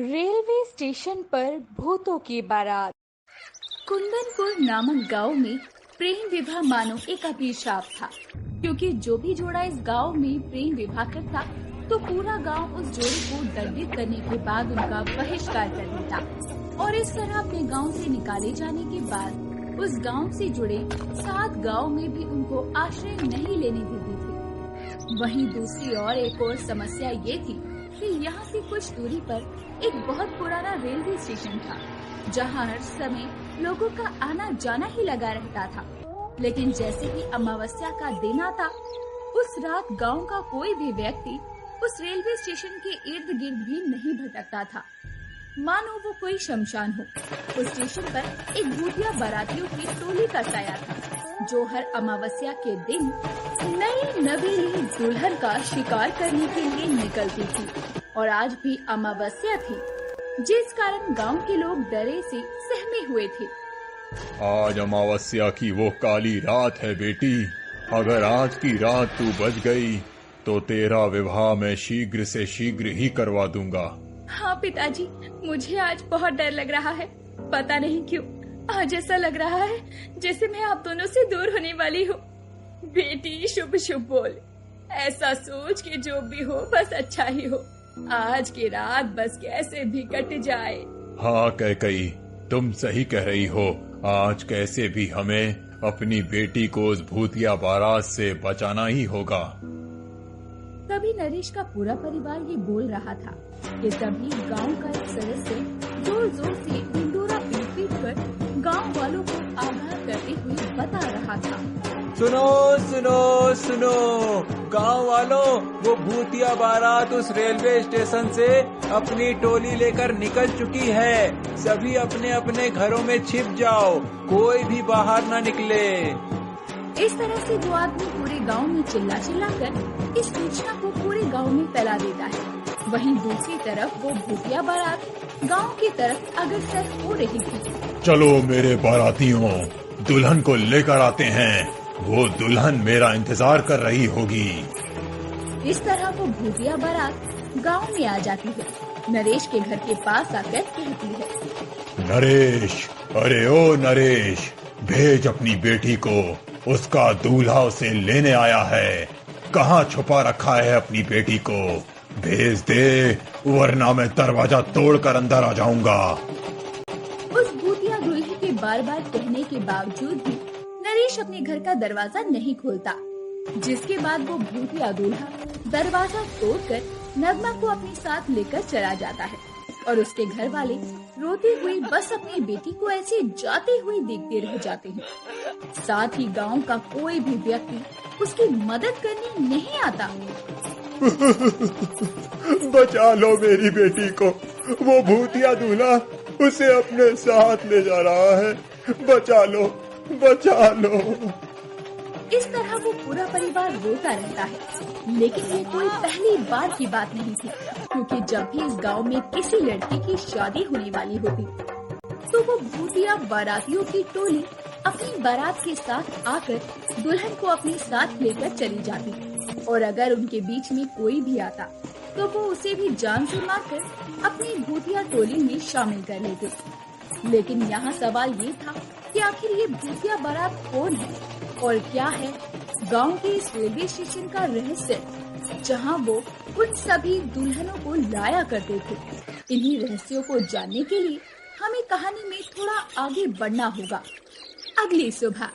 Railway station पर भूतों की बारात। कुंदनपुर नामक गांव में प्रेम विवाह मानो एक अभिशाप था, क्योंकि जो भी जोड़ा इस गांव में प्रेम विवाह करता तो पूरा गांव उस जोड़े को दंडित करने के बाद उनका बहिष्कार कर देता और इस तरह अपने गांव से निकाले जाने के बाद उस गांव से जुड़े 7 गांव में भी उनको आश्रय नहीं लेने देते थे। वहीं दूसरी ओर एक और समस्या ये थी कि यहाँ से कुछ दूरी पर एक बहुत पुराना रेलवे स्टेशन था, जहाँ हर समय लोगों का आना जाना ही लगा रहता था। लेकिन जैसे ही अमावस्या का दिन आता, उस रात गांव का कोई भी व्यक्ति उस रेलवे स्टेशन के इर्द गिर्द भी नहीं भटकता था, मानो वो कोई शमशान हो। उस स्टेशन पर एक भूतिया बारातियों की टोली का साया था, जो हर अमावस्या के दिन नई नवीली दुल्हन का शिकार करने के लिए निकलती थी। और आज भी अमावस्या थी, जिस कारण गांव के लोग डरे से सहमे हुए थे। आज अमावस्या की वो काली रात है बेटी। अगर आज की रात तू बच गई तो तेरा विवाह मैं शीघ्र से शीघ्र ही करवा दूंगा। हाँ पिताजी, मुझे आज बहुत डर लग रहा है। पता नहीं क्यों आज ऐसा लग रहा है जैसे मैं आप दोनों से दूर होने वाली हूँ। बेटी शुभ शुभ बोल, ऐसा सोच के जो भी हो बस अच्छा ही हो। आज की रात बस कैसे भी कट जाए। हाँ कैकई, तुम सही कह रही हो। आज कैसे भी हमें अपनी बेटी को उस भूतिया बारात से बचाना ही होगा। तभी नरेश का पूरा परिवार ये बोल रहा था कि तभी गांव का एक सदस्य जोर जोर से ढिंढोरा पीट कर गांव वालों को आगाह करते हुए बता रहा था, सुनो सुनो सुनो गांव वालों, वो भूतिया बारात उस रेलवे स्टेशन से अपनी टोली लेकर निकल चुकी है। सभी अपने अपने घरों में छिप जाओ, कोई भी बाहर न निकले। इस तरह से वो आदमी पूरे गांव में चिल्ला चिल्ला कर इस सूचना को पूरे गांव में फैला देता है। वहीं दूसरी तरफ वो भूतिया बारात गांव की तरफ अग्रसर हो रही थी। चलो मेरे बारातियों, दुल्हन को लेकर आते हैं। वो दुल्हन मेरा इंतजार कर रही होगी। इस तरह वो भूतिया बारात गांव में आ जाती है। नरेश के घर के पास आकर कहती है, नरेश, अरे ओ नरेश, भेज अपनी बेटी को, उसका दूल्हा उसे लेने आया है। कहाँ छुपा रखा है अपनी बेटी को? भेज दे, वरना मैं दरवाजा तोड़कर अंदर आ जाऊंगा। उस भूतिया दूल्हे के बार बार कहने के बावजूद भी नरेश अपने घर का दरवाजा नहीं खोलता, जिसके बाद वो भूतिया दूल्हा दरवाजा तोड़कर नगमा को अपने साथ लेकर चला जाता है और उसके घर वाले रोते हुए बस अपनी बेटी को ऐसे जाते हुए देखते रह जाते हैं। साथ ही गांव का कोई भी व्यक्ति उसकी मदद करने नहीं आता। बचा लो मेरी बेटी को, वो भूतिया दूल्हा उसे अपने साथ ले जा रहा है। बचा लो, बचा लो। इस तरह वो पूरा परिवार रोता रहता है। लेकिन ये कोई पहली बार की बात नहीं थी, क्योंकि जब भी इस गांव में किसी लड़की की शादी होने वाली होती तो वो भूतिया बारातियों की टोली अपनी बारात के साथ आकर दुल्हन को अपने साथ लेकर चली जाती और अगर उनके बीच में कोई भी आता तो वो उसे भी जान से मारकर अपनी भूतिया टोली में शामिल कर लेते। लेकिन यहाँ सवाल ये था कि आखिर ये भूतिया बारात कौन है और क्या है गांव के इस रेलवे स्टेशन का रहस्य, जहां वो उन सभी दुल्हनों को लाया करते थे। इन्हीं रहस्यों को जानने के लिए हमें कहानी में थोड़ा आगे बढ़ना होगा। अगली सुबह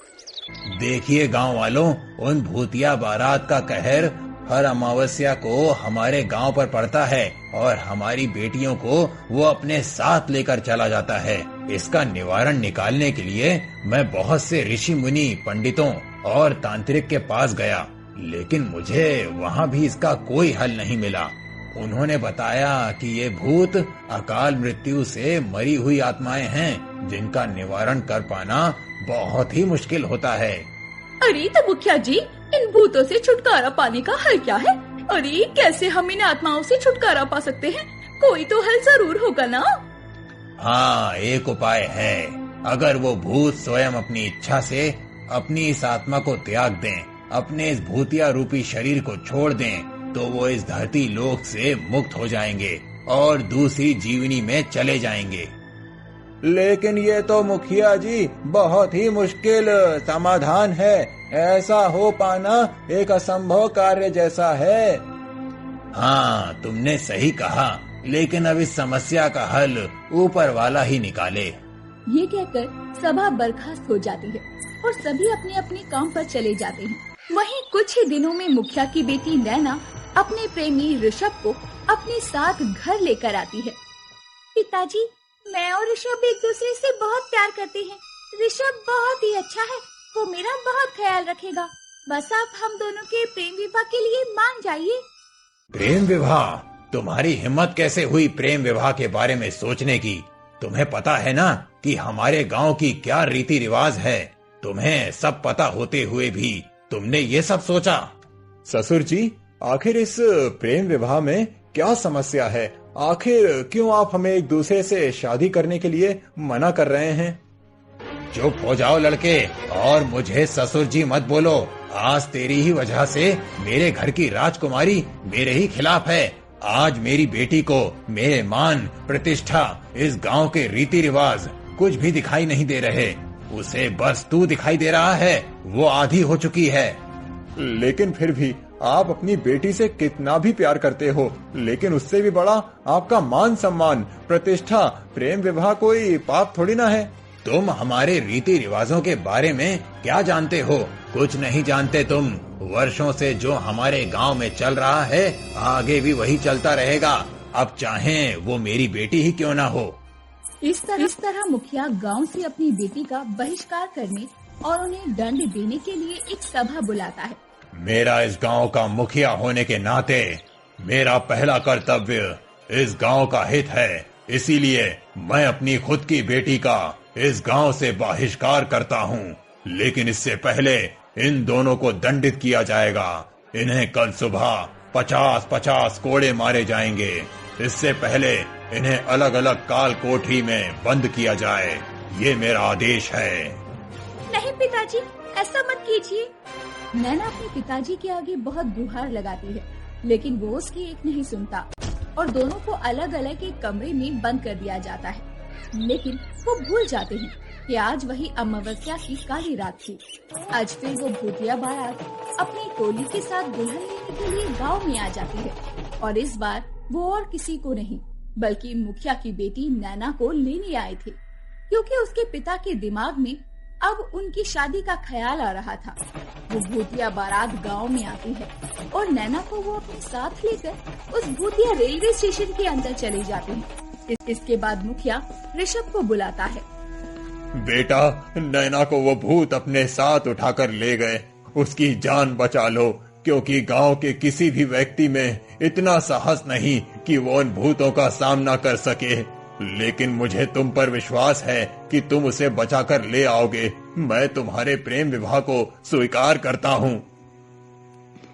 देखिए गांव वालों, उन भूतिया बारात का कहर हर अमावस्या को हमारे गांव पर पड़ता है और हमारी बेटियों को वो अपने साथ लेकर चला जाता है। इसका निवारण निकालने के लिए मैं बहुत से ऋषि मुनि, पंडितों और तांत्रिक के पास गया, लेकिन मुझे वहाँ भी इसका कोई हल नहीं मिला। उन्होंने बताया कि ये भूत अकाल मृत्यु से मरी हुई आत्माएं हैं, जिनका निवारण कर पाना बहुत ही मुश्किल होता है। अरे तो मुखिया जी, इन भूतों से छुटकारा पाने का हल क्या है? अरे कैसे हम इन आत्माओं से छुटकारा पा सकते हैं? कोई तो हल जरूर होगा ना? हाँ, एक उपाय है। अगर वो भूत स्वयं अपनी इच्छा से अपनी इस आत्मा को त्याग दें, अपने इस भूतिया रूपी शरीर को छोड़ दें, तो वो इस धरती लोक से मुक्त हो जाएंगे। और दूसरी जीवनी में चले जाएंगे। लेकिन ये तो मुखिया जी बहुत ही मुश्किल समाधान है। ऐसा हो पाना एक असंभव कार्य जैसा है। हाँ, तुमने सही कहा, लेकिन अब इस समस्या का हल ऊपर वाला ही निकाले। ये कहकर सभा बर्खास्त हो जाती है और सभी अपने अपने काम पर चले जाते हैं। वहीं कुछ ही दिनों में मुखिया की बेटी नैना अपने प्रेमी ऋषभ को अपने साथ घर लेकर आती है। पिताजी, मैं और ऋषभ एक दूसरे से बहुत प्यार करते हैं। ऋषभ बहुत ही अच्छा है, वो मेरा बहुत ख्याल रखेगा। बस आप हम दोनों के प्रेम विवाह के लिए मान जाइए। प्रेम विवाह? तुम्हारी हिम्मत कैसे हुई प्रेम विवाह के बारे में सोचने की? तुम्हें पता है ना कि हमारे गांव की क्या रीति रिवाज है? तुम्हें सब पता होते हुए भी तुमने ये सब सोचा? ससुर जी, आखिर इस प्रेम विवाह में क्या समस्या है? आखिर क्यों आप हमें एक दूसरे से शादी करने के लिए मना कर रहे हैं? चुप हो जाओ लड़के, और मुझे ससुर जी मत बोलो। आज तेरी ही वजह से मेरे घर की राजकुमारी मेरे ही खिलाफ है। आज मेरी बेटी को मेरे मान, प्रतिष्ठा, इस गांव के रीति रिवाज कुछ भी दिखाई नहीं दे रहे। उसे बस तू दिखाई दे रहा है। वो आधी हो चुकी है। लेकिन फिर भी आप अपनी बेटी से कितना भी प्यार करते हो, लेकिन उससे भी बड़ा आपका मान सम्मान, प्रतिष्ठा, प्रेम विवाह कोई पाप थोड़ी ना है। तुम हमारे रीति रिवाजों के बारे में क्या जानते हो? कुछ नहीं जानते तुम। वर्षों से जो हमारे गांव में चल रहा है, आगे भी वही चलता रहेगा, अब चाहे वो मेरी बेटी ही क्यों ना हो। इस तरह मुखिया गांव से अपनी बेटी का बहिष्कार करने और उन्हें दंड देने के लिए एक सभा बुलाता है। मेरा इस गांव का मुखिया होने के नाते मेरा पहला कर्तव्य इस गांव का हित है। इसीलिए मैं अपनी खुद की बेटी का इस गांव से बहिष्कार करता हूँ। लेकिन इससे पहले इन दोनों को दंडित किया जाएगा। इन्हें कल सुबह 50-50 कोड़े मारे जाएंगे। इससे पहले इन्हें अलग अलग काल कोठरी में बंद किया जाए। ये मेरा आदेश है। नहीं पिताजी, ऐसा मत कीजिए। नैना अपने पिताजी के आगे बहुत गुहार लगाती है, लेकिन वो उसकी एक नहीं सुनता और दोनों को अलग अलग एक कमरे में बंद कर दिया जाता है। लेकिन वो भूल जाते हैं कि आज वही अमावस्या की काली रात थी। आज फिर वो भूतिया बारात अपनी टोली के साथ दुल्हन लेने के लिए गांव में आ जाती है, और इस बार वो और किसी को नहीं बल्कि मुखिया की बेटी नैना को लेने आए थे, क्योंकि उसके पिता के दिमाग में अब उनकी शादी का ख्याल आ रहा था। वो भूतिया बारात गांव में आती है और नैना को वो अपने साथ लेकर उस भूतिया रेलवे स्टेशन के अंदर चले जाते हैं। इसके बाद मुखिया ऋषभ को बुलाता है। बेटा, नैना को वो भूत अपने साथ उठाकर ले गए। उसकी जान बचा लो, क्योंकि गांव के किसी भी व्यक्ति में इतना साहस नहीं कि वो उन भूतों का सामना कर सके। लेकिन मुझे तुम पर विश्वास है कि तुम उसे बचाकर ले आओगे। मैं तुम्हारे प्रेम विवाह को स्वीकार करता हूँ।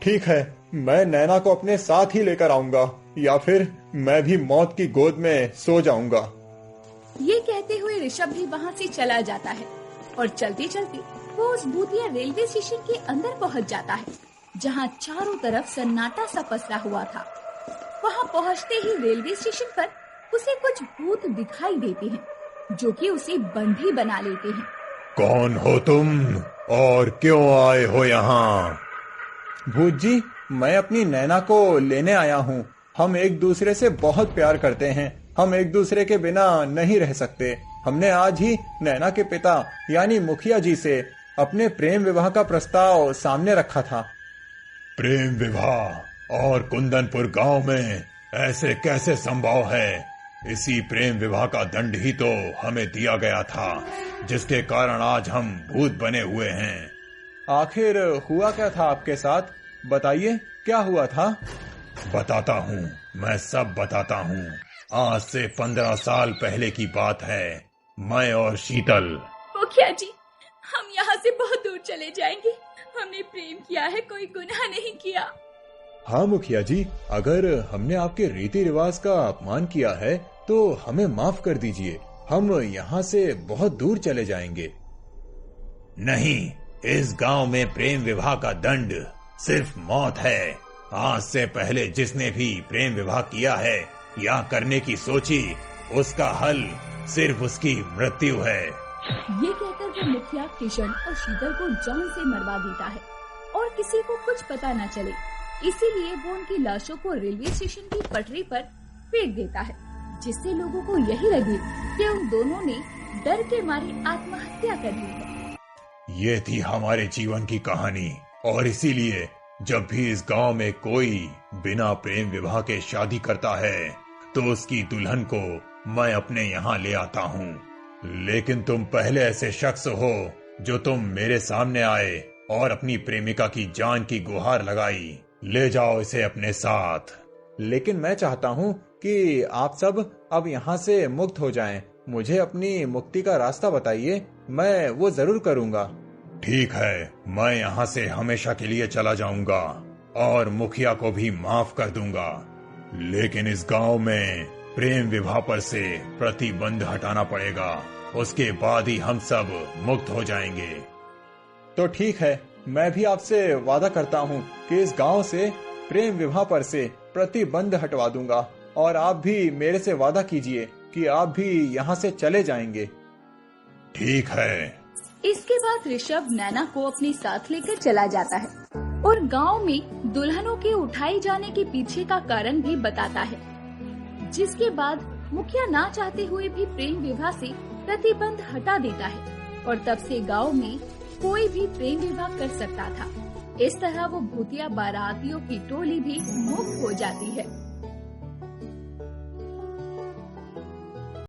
ठीक है, मैं नैना को अपने साथ ही लेकर आऊंगा, या फिर मैं भी मौत की गोद में सो जाऊंगा। ये कहते हुए ऋषभ भी वहाँ से चला जाता है और चलते चलते वो उस भूतिया रेलवे स्टेशन के अंदर पहुँच जाता है, जहाँ चारों तरफ सन्नाटा सा पसरा हुआ था। वहाँ पहुँचते ही रेलवे स्टेशन पर उसे कुछ भूत दिखाई देते हैं, जो कि उसे बंदी बना लेते हैं। कौन हो तुम और क्यों आए हो यहाँ? भूत जी, मैं अपनी नैना को लेने आया हूँ। हम एक दूसरे से बहुत प्यार करते हैं। हम एक दूसरे के बिना नहीं रह सकते। हमने आज ही नैना के पिता यानी मुखिया जी से अपने प्रेम विवाह का प्रस्ताव सामने रखा था। प्रेम विवाह और कुंदनपुर गांव में ऐसे कैसे संभव है? इसी प्रेम विवाह का दंड ही तो हमें दिया गया था, जिसके कारण आज हम भूत बने हुए हैं। आखिर हुआ क्या था आपके साथ? बताइए, क्या हुआ था? बताता हूँ, मैं सब बताता हूँ। आज से 15 साल पहले की बात है। मैं और शीतल। मुखिया जी, हम यहाँ से बहुत दूर चले जाएंगे। हमने प्रेम किया है, कोई गुनाह नहीं किया। हाँ मुखिया जी, अगर हमने आपके रीति रिवाज का अपमान किया है तो हमें माफ कर दीजिए। हम यहाँ से बहुत दूर चले जाएंगे। नहीं, इस गांव में प्रेम विवाह का दंड सिर्फ मौत है। आज से पहले जिसने भी प्रेम विवाह किया है, या करने की सोची, उसका हल सिर्फ उसकी मृत्यु है। ये कहकर वो मुखिया किशन और शीतल को जान से मरवा देता है और किसी को कुछ पता न चले, इसीलिए वो उनकी लाशों को रेलवे स्टेशन की पटरी पर फेंक देता है, जिससे लोगों को यही लगे कि उन दोनों ने डर के मारे आत्महत्या कर ली है। ये थी हमारे जीवन की कहानी, और इसीलिए जब भी इस गांव में कोई बिना प्रेम विवाह के शादी करता है तो उसकी दुल्हन को मैं अपने यहाँ ले आता हूँ। लेकिन तुम पहले ऐसे शख्स हो जो तुम मेरे सामने आए और अपनी प्रेमिका की जान की गुहार लगाई। ले जाओ इसे अपने साथ। लेकिन मैं चाहता हूँ कि आप सब अब यहाँ से मुक्त हो जाएं। मुझे अपनी मुक्ति का रास्ता बताइए, मैं वो जरूर करूँगा। ठीक है, मैं यहाँ से हमेशा के लिए चला जाऊंगा और मुखिया को भी माफ कर दूंगा, लेकिन इस गांव में प्रेम विवाह पर से प्रतिबंध हटाना पड़ेगा। उसके बाद ही हम सब मुक्त हो जाएंगे। तो ठीक है, मैं भी आपसे वादा करता हूँ कि इस गांव से प्रेम विवाह पर से प्रतिबंध हटवा दूंगा, और आप भी मेरे से वादा कीजिए कि आप भी यहाँ से चले जाएंगे। ठीक है। इसके बाद ऋषभ नैना को अपने साथ लेकर चला जाता है और गांव में दुल्हनों के उठाए जाने के पीछे का कारण भी बताता है, जिसके बाद मुखिया ना चाहते हुए भी प्रेम विवाह से प्रतिबंध हटा देता है और तब से गांव में कोई भी प्रेम विवाह कर सकता था। इस तरह वो भूतिया बारातियों की टोली भी मुक्त हो जाती है।